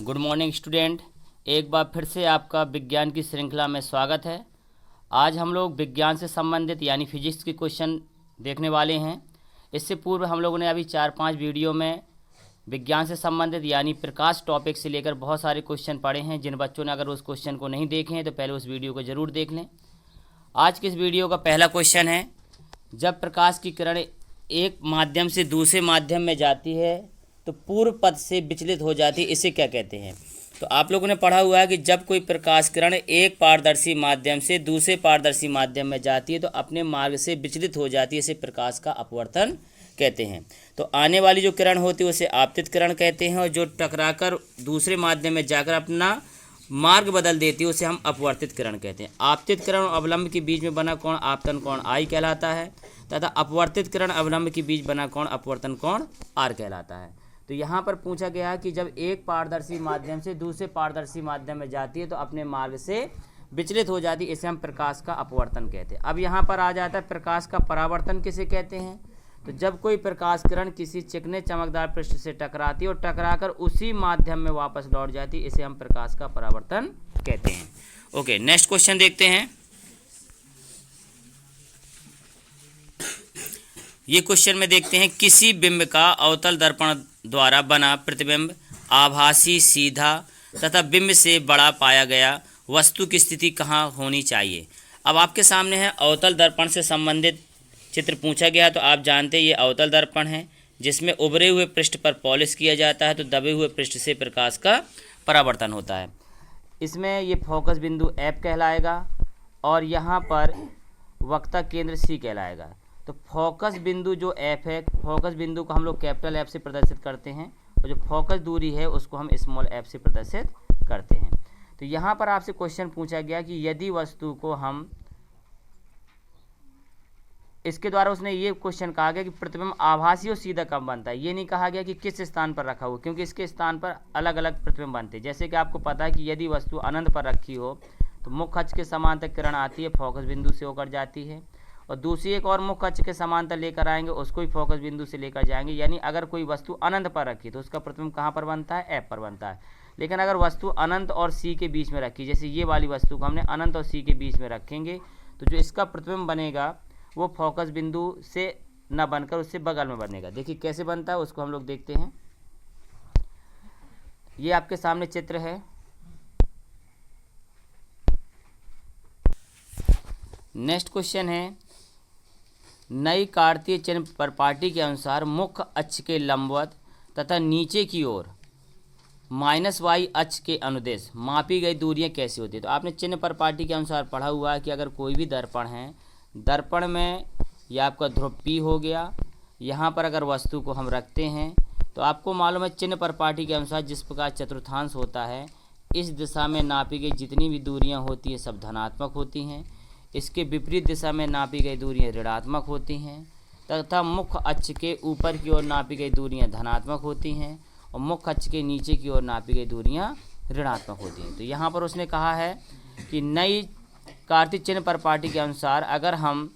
Good morning student. एक बार फिर से आपका विज्ञान की श्रृंखला में स्वागत है। आज हम लोग विज्ञान से संबंधित यानी फिजिक्स के क्वेश्चन देखने वाले हैं। इससे पूर्व हम लोगों ने अभी 4-5 वीडियो में विज्ञान से संबंधित यानी प्रकाश टॉपिक से लेकर बहुत सारे क्वेश्चन पढ़े हैं। जिन बच्चों ने अगर उस क्वेश्चन को नहीं देखे हैं तो पहले उस वीडियो को ज़रूर देख लें। आज के इस वीडियो का पहला क्वेश्चन है, जब प्रकाश की किरण एक माध्यम से दूसरे माध्यम में जाती है तो पूर्व पथ से विचलित हो जाती है, इसे क्या कहते हैं? तो आप लोगों ने पढ़ा हुआ है कि जब कोई प्रकाश किरण एक पारदर्शी माध्यम से दूसरे पारदर्शी माध्यम में जाती है तो अपने मार्ग से विचलित हो जाती है, इसे प्रकाश का अपवर्तन कहते हैं। तो आने वाली जो किरण होती है उसे आपतित किरण कहते हैं, और जो टकराकर दूसरे माध्यम में जाकर अपना मार्ग बदल देती है उसे हम अपवर्तित किरण कहते हैं। आपतित किरण और अवलंब के बीच में बना कोण आपतन कोण आई कहलाता है, तथा अपवर्तित किरण अवलंब के बीच बना कोण अपवर्तन कोण आर कहलाता है। तो यहाँ पर पूछा गया है कि जब एक पारदर्शी माध्यम से दूसरे पारदर्शी माध्यम में जाती है तो अपने मार्ग से विचलित हो जाती है, इसे हम प्रकाश का अपवर्तन कहते हैं। अब यहाँ पर आ जाता है प्रकाश का परावर्तन किसे कहते हैं? तो जब कोई प्रकाश किरण किसी चिकने चमकदार पृष्ठ से टकराती है और टकराकर उसी माध्यम में वापस लौट जाती है, इसे हम प्रकाश का परावर्तन कहते हैं। ओके, नेक्स्ट क्वेश्चन देखते हैं। ये क्वेश्चन में देखते हैं, किसी बिंब का अवतल दर्पण द्वारा बना प्रतिबिंब आभासी, सीधा तथा बिंब से बड़ा पाया गया वस्तु की स्थिति कहाँ होनी चाहिए? अब आपके सामने है अवतल दर्पण से संबंधित चित्र पूछा गया। तो आप जानते हैं ये अवतल दर्पण है जिसमें उभरे हुए पृष्ठ पर पॉलिश किया जाता है, तो दबे हुए पृष्ठ से प्रकाश का परावर्तन होता है। इसमें ये फोकस बिंदु F कहलाएगा और यहाँ पर वक्ता केंद्र C कहलाएगा। तो फोकस बिंदु जो F है, फोकस बिंदु को हम लोग कैपिटल F से प्रदर्शित करते हैं और जो फोकस दूरी है उसको हम स्मॉल f से प्रदर्शित करते हैं। तो यहाँ पर आपसे क्वेश्चन पूछा गया कि यदि वस्तु को हम इसके द्वारा उसने ये क्वेश्चन कहा गया कि प्रतिबिंब आभासी और सीधा कब बनता है। ये नहीं कहा गया कि किस स्थान पर रखा हो, क्योंकि इसके स्थान पर अलग अलग प्रतिबिंब बनते हैं। जैसे कि आपको पता है कि यदि वस्तु अनंत पर रखी हो तो मुख्य अक्ष के समांतर किरण आती है, फोकस बिंदु से होकर जाती है, और दूसरी एक और मुख्य अक्ष के समांतर लेकर आएंगे, उसको ही फोकस बिंदु से लेकर जाएंगे। यानी अगर कोई वस्तु अनंत पर रखी तो उसका प्रतिबिंब कहाँ पर बनता है? F पर बनता है। लेकिन अगर वस्तु अनंत और C के बीच में रखी, जैसे ये वाली वस्तु को हमने अनंत और C के बीच में रखेंगे, तो जो इसका प्रतिबिंब बनेगा वो फोकस बिंदु से न बनकर उससे बगल में बनेगा। देखिए कैसे बनता है, उसको हम लोग देखते हैं। ये आपके सामने चित्र है। नेक्स्ट क्वेश्चन है, नई कार्तीय चिन्ह परपाटी के अनुसार मुख्य अक्ष के लंबवत तथा नीचे की ओर -y अक्ष के अनुदेश मापी गई दूरियां कैसी होती है? तो आपने चिन्ह परपाटी के अनुसार पढ़ा हुआ है कि अगर कोई भी दर्पण है, दर्पण में यह आपका ध्रुव P हो गया, यहाँ पर अगर वस्तु को हम रखते हैं तो आपको मालूम है चिन्ह परपाटी के अनुसार जिस प्रकार चतुर्थांश होता है, इस दिशा में नापी गई जितनी भी दूरियां होती हैं सब धनात्मक होती हैं, इसके विपरीत दिशा में नापी गई दूरियां ऋणात्मक होती हैं, तथा मुख्य अक्ष के ऊपर की ओर नापी गई दूरियां धनात्मक होती हैं और मुख्य अक्ष के नीचे की ओर नापी गई दूरियां ऋणात्मक होती हैं। तो यहाँ पर उसने कहा है कि नई कार्तीय चिन्ह परपाटी के अनुसार अगर हम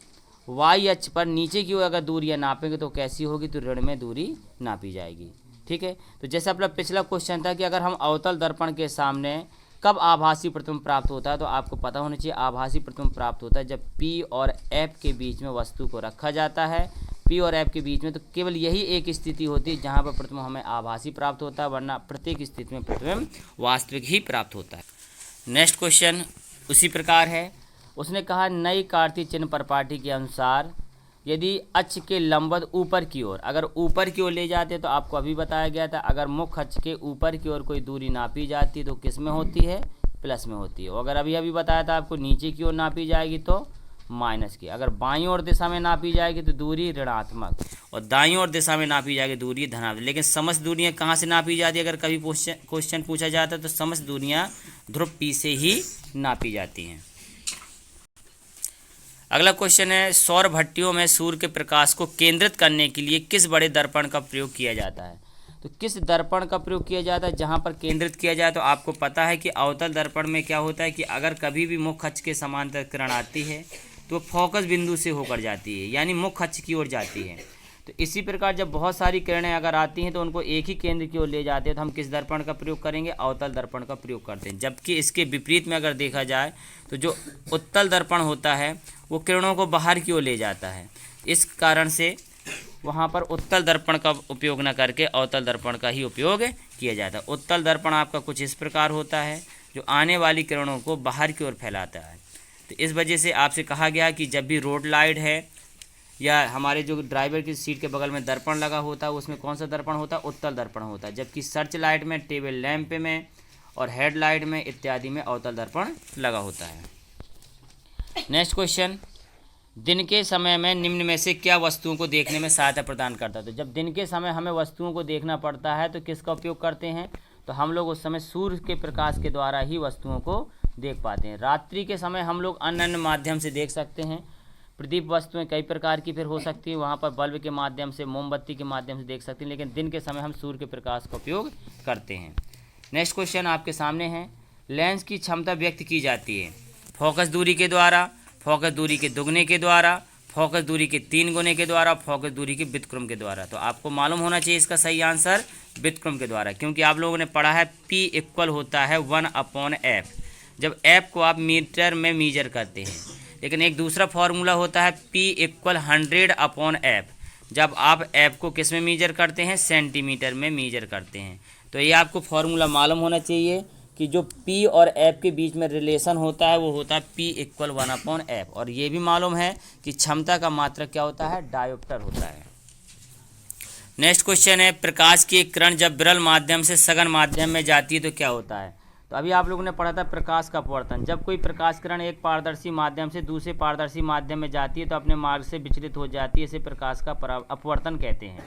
y अक्ष पर नीचे की ओर अगर दूरियां नापेंगे तो कैसी होगी? तो ऋण में दूरी नापी जाएगी। ठीक है, तो जैसे अपना पिछला क्वेश्चन था कि अगर हम अवतल दर्पण के सामने कब आभासी प्रतिबिंब प्राप्त होता है, तो आपको पता होना चाहिए आभासी प्रतिबिंब प्राप्त होता है जब P और F के बीच में वस्तु को रखा जाता है। P और F के बीच में तो केवल यही एक स्थिति होती है जहाँ पर प्रतिबिंब हमें आभासी प्राप्त होता है, वरना प्रत्येक स्थिति में प्रतिबिंब वास्तविक ही प्राप्त होता है। नेक्स्ट क्वेश्चन उसी प्रकार है। उसने कहा नई कार्तीय चिन्ह परपाटी के अनुसार यदि अक्ष के लंबवत ऊपर की ओर, अगर ऊपर की ओर ले जाते तो आपको अभी बताया गया था, अगर मुख्य अक्ष के ऊपर की ओर कोई दूरी नापी जाती तो किस में होती है? प्लस में होती है। और अगर अभी बताया था आपको नीचे की ओर नापी जाएगी तो माइनस की। अगर बाईं ओर दिशा में नापी जाएगी तो दूरी ऋणात्मक, और दाईं ओर दिशा में नापी जाएगी दूरी धनात्मक। लेकिन समस्त दूरियां कहाँ से नापी जाती है? अगर कभी क्वेश्चन पूछा जाता है तो समस्त दूरियां ध्रुव P से ही नापी जाती हैं। अगला क्वेश्चन है, सौर भट्टियों में सूर्य के प्रकाश को केंद्रित करने के लिए किस बड़े दर्पण का प्रयोग किया जाता है? तो किस दर्पण का प्रयोग किया जाता है जहां पर केंद्रित किया जाए? तो आपको पता है कि अवतल दर्पण में क्या होता है कि अगर कभी भी मुख्य अक्ष के समांतर किरण आती है तो फोकस बिंदु से होकर जाती है, यानी मुख्य अक्ष की ओर जाती है। तो इसी प्रकार जब बहुत सारी किरणें अगर आती हैं तो उनको एक ही केंद्र की ओर ले जाते हैं, तो हम किस दर्पण का प्रयोग करेंगे? अवतल दर्पण का प्रयोग करते हैं। जबकि इसके विपरीत में अगर देखा जाए तो जो उत्तल दर्पण होता है वो किरणों को बाहर की ओर ले जाता है। इस कारण से वहाँ पर उत्तल दर्पण का उपयोग न करके अवतल दर्पण का ही उपयोग किया जाता है। उत्तल दर्पण आपका कुछ इस प्रकार होता है जो आने वाली किरणों को बाहर की ओर फैलाता है। तो इस वजह से आपसे कहा गया कि जब भी रोड लाइट है या हमारे जो ड्राइवर की सीट के बगल में दर्पण लगा होता है उसमें कौन सा दर्पण होता है? उत्तल दर्पण होता है। जबकि सर्च लाइट में, टेबल लैंप में और हेडलाइट में इत्यादि में अवतल दर्पण लगा होता है। नेक्स्ट क्वेश्चन, दिन के समय में निम्न में से क्या वस्तुओं को देखने में सहायता प्रदान करता है? तो जब दिन के समय हमें वस्तुओं को देखना पड़ता है तो किसका उपयोग करते हैं? तो हम लोग उस समय सूर्य के प्रकाश के द्वारा ही वस्तुओं को देख पाते हैं। रात्रि के समय हम लोग अन्य अन्य माध्यम से देख सकते हैं। प्रदीप वस्तुएं कई प्रकार की फिर हो सकती है, वहाँ पर बल्ब के माध्यम से, मोमबत्ती के माध्यम से देख सकते हैं, लेकिन दिन के समय हम सूर्य के प्रकाश का उपयोग करते हैं। नेक्स्ट क्वेश्चन आपके सामने है, लेंस की क्षमता व्यक्त की जाती है फोकस दूरी के द्वारा, फोकस दूरी के दुगने के द्वारा, फोकस दूरी के 3 गुने के द्वारा, फोकस दूरी के व्युत्क्रम के द्वारा। तो आपको मालूम होना चाहिए इसका सही आंसर व्युत्क्रम के द्वारा, क्योंकि आप लोगों ने पढ़ा है P इक्वल होता है 1/f जब f को आप मीटर में मीजर करते हैं। लेकिन एक दूसरा फॉर्मूला होता है P इक्वल 100/f जब आप f को किस में मीजर करते हैं? सेंटीमीटर में मीजर करते हैं। तो ये आपको फॉर्मूला मालूम होना चाहिए कि जो P और f के बीच में रिलेशन होता है वो होता है P इक्वल 1/f। और ये भी मालूम है कि क्षमता का मात्रक क्या होता है? डायोप्टर होता है। नेक्स्ट क्वेश्चन है, प्रकाश की एक किरण जब विरल माध्यम से सघन माध्यम में जाती है तो क्या होता है? तो अभी आप लोगों ने पढ़ा था प्रकाश का अपवर्तन। जब कोई प्रकाश किरण एक पारदर्शी माध्यम से दूसरे पारदर्शी माध्यम में जाती है तो अपने मार्ग से विचलित हो जाती है, इसे प्रकाश का अपवर्तन कहते हैं।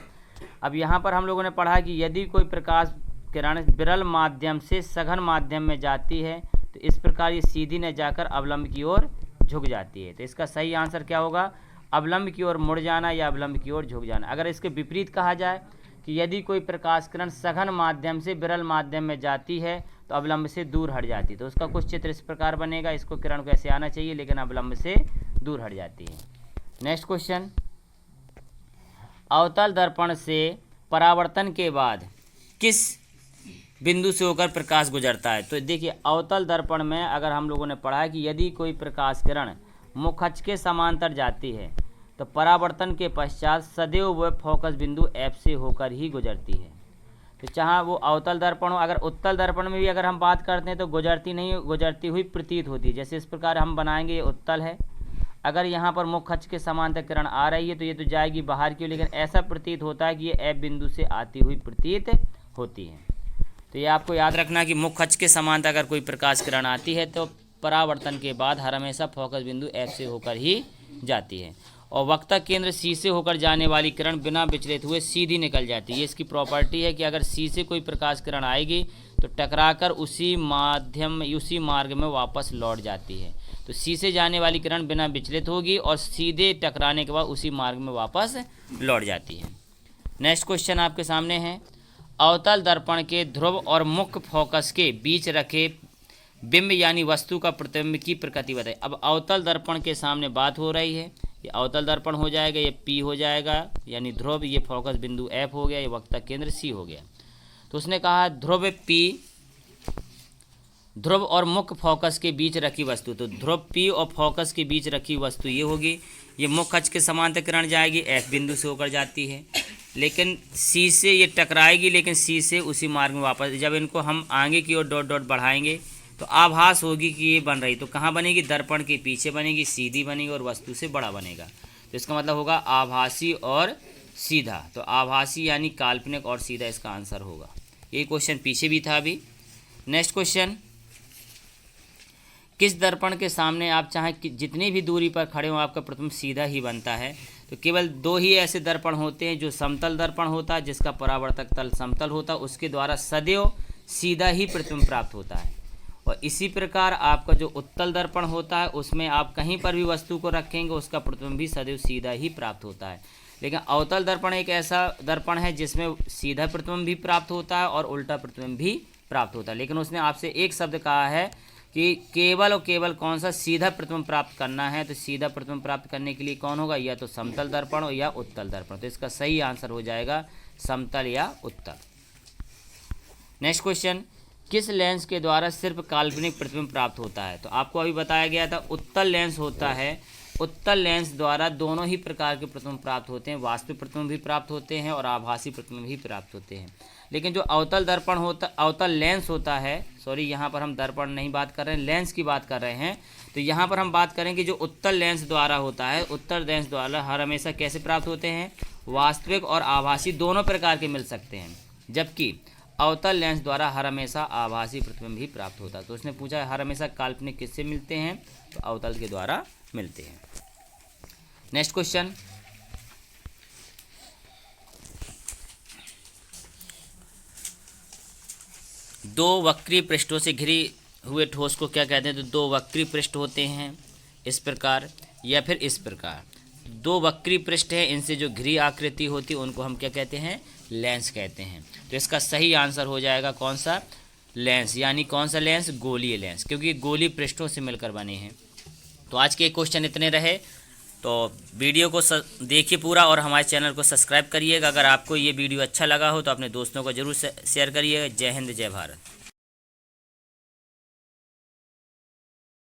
अब यहाँ पर हम लोगों ने पढ़ा कि यदि कोई प्रकाश किरण विरल माध्यम से सघन माध्यम में जाती है तो इस प्रकार ये सीधी न जाकर अवलंब की ओर झुक जाती है। तो इसका सही आंसर क्या होगा? अवलंब की ओर मुड़ जाना या अवलंब की ओर झुक जाना। अगर इसके विपरीत कहा जाए कि यदि कोई प्रकाश किरण सघन माध्यम से विरल माध्यम में जाती है तो अवलंब से दूर हट जाती है, तो उसका कुछ चित्र इस प्रकार बनेगा। इसको किरण को ऐसे आना चाहिए लेकिन अवलंब से दूर हट जाती है। नेक्स्ट क्वेश्चन, अवतल दर्पण से परावर्तन के बाद किस बिंदु से होकर प्रकाश गुजरता है? तो देखिए, अवतल दर्पण में अगर हम लोगों ने पढ़ा है कि यदि कोई प्रकाश किरण मुख अक्ष के समांतर जाती है तो परावर्तन के पश्चात सदैव वह फोकस बिंदु F से होकर ही गुजरती है। तो चाहे वो अवतल दर्पण हो, अगर उत्तल दर्पण में भी अगर हम बात करते हैं तो गुजरती नहीं, गुजरती हुई प्रतीत होती है। जैसे इस प्रकार हम बनाएंगे, ये उत्तल है, अगर यहाँ पर मुख अक्ष के समांतर किरण आ रही है तो ये तो जाएगी बाहर की ओर, लेकिन ऐसा प्रतीत होता है कि ये F बिंदु से आती हुई प्रतीत होती है। तो ये आपको याद रखना कि मुख अक्ष के समांतर अगर कोई प्रकाश किरण आती है तो परावर्तन के बाद हर हमेशा फोकस बिंदु F से होकर ही जाती है। और वक्ता केंद्र C से होकर जाने वाली किरण बिना विचलित हुए सीधी निकल जाती है। ये इसकी प्रॉपर्टी है कि अगर C से कोई प्रकाश किरण आएगी तो टकराकर उसी मार्ग में वापस लौट जाती है। तो C से जाने वाली किरण बिना विचलित होगी और सीधे टकराने के बाद उसी मार्ग में वापस लौट जाती है। नेक्स्ट क्वेश्चन आपके सामने है, अवतल दर्पण के ध्रुव और मुख्य फोकस के बीच रखे बिंब यानी वस्तु का प्रतिबिंब की प्रकृति बताइए। अब अवतल दर्पण के सामने बात हो रही है, ये अवतल दर्पण हो जाएगा, ये P हो जाएगा यानी ध्रुव, ये फोकस बिंदु F हो गया, ये वक्ता केंद्र C हो गया। तो उसने कहा ध्रुव P, ध्रुव और मुख्य फोकस के बीच रखी वस्तु, तो ध्रुव P और फोकस के बीच रखी वस्तु ये होगी। ये मुख्य अक्ष के समांतर किरण जाएगी, F बिंदु से होकर जाती है, लेकिन C से ये टकराएगी, लेकिन C से उसी मार्ग में वापस, जब इनको हम आगे की ओर डॉट डॉट बढ़ाएंगे तो आभास होगी कि ये बन रही, तो कहाँ बनेगी? दर्पण के पीछे बनेगी, सीधी बनेगी और वस्तु से बड़ा बनेगा। तो इसका मतलब होगा आभासी और सीधा। तो आभासी यानी काल्पनिक और सीधा इसका आंसर होगा। ये क्वेश्चन पीछे भी था अभी। नेक्स्ट क्वेश्चन, किस दर्पण के सामने आप चाहें कि जितनी भी दूरी पर खड़े हो आपका प्रतिबिंब सीधा ही बनता है? तो केवल 2 ही ऐसे दर्पण होते हैं, जो समतल दर्पण होता है जिसका परावर्तक तल समतल होता है, उसके द्वारा सदैव सीधा ही प्रतिबिंब प्राप्त होता है। और इसी प्रकार आपका जो उत्तल दर्पण होता है उसमें आप कहीं पर भी वस्तु को रखेंगे उसका प्रतिबिंब भी सदैव सीधा ही प्राप्त होता है। लेकिन अवतल दर्पण एक ऐसा दर्पण है जिसमें सीधा प्रतिबिंब भी प्राप्त होता है और उल्टा प्रतिबिंब भी प्राप्त होता है। लेकिन उसने आपसे एक शब्द कहा है कि केवल और केवल कौन सा सीधा प्रतिबिंब प्राप्त करना है, तो सीधा प्रतिबिंब प्राप्त करने के लिए कौन होगा, या तो समतल दर्पण या उत्तल दर्पण। तो इसका सही आंसर हो जाएगा समतल या उत्तल। नेक्स्ट क्वेश्चन, किस लेंस के द्वारा सिर्फ काल्पनिक प्रतिबिंब प्राप्त होता है? तो आपको अभी बताया गया था उत्तल लेंस होता है। उत्तल लेंस द्वारा दोनों ही प्रकार के प्रतिबिंब प्राप्त होते हैं, वास्तविक प्रतिबिंब भी प्राप्त होते हैं और आभासी प्रतिबिंब भी प्राप्त होते हैं। लेकिन जो अवतल दर्पण होता, अवतल लेंस होता है, सॉरी यहाँ पर हम दर्पण नहीं बात कर रहे हैं, लेंस की बात कर रहे हैं। तो यहाँ पर हम बात करें कि जो उत्तल लेंस द्वारा होता है, उत्तल लेंस द्वारा हर हमेशा कैसे प्राप्त होते हैं, वास्तविक और आभासी दोनों प्रकार के मिल सकते हैं, जबकि अवतल लेंस द्वारा हर हमेशा आभासी प्रतिबिंब भी प्राप्त होता है। तो उसने पूछा हर हमेशा काल्पनिक किससे मिलते हैं, तो अवतल के द्वारा मिलते हैं। नेक्स्ट क्वेश्चन, दो वक्री पृष्ठों से घिरी हुए ठोस को क्या कहते हैं? तो दो वक्री पृष्ठ होते हैं इस प्रकार या फिर इस प्रकार। दो वक्री पृष्ठ हैं, इनसे जो घिरी आकृति होती है उनको हम क्या कहते हैं, लेंस कहते हैं। तो इसका सही आंसर हो जाएगा कौन सा, लेंस। यानी कौन सा लेंस, गोलीय लेंस, क्योंकि गोलीय पृष्ठों से मिलकर बने हैं। तो आज के क्वेश्चन इतने रहे। तो वीडियो को देखिए पूरा और हमारे चैनल को सब्सक्राइब करिएगा। अगर आपको ये वीडियो अच्छा लगा हो तो अपने दोस्तों को जरूर शेयर करिएगा। जय हिंद, जय भारत।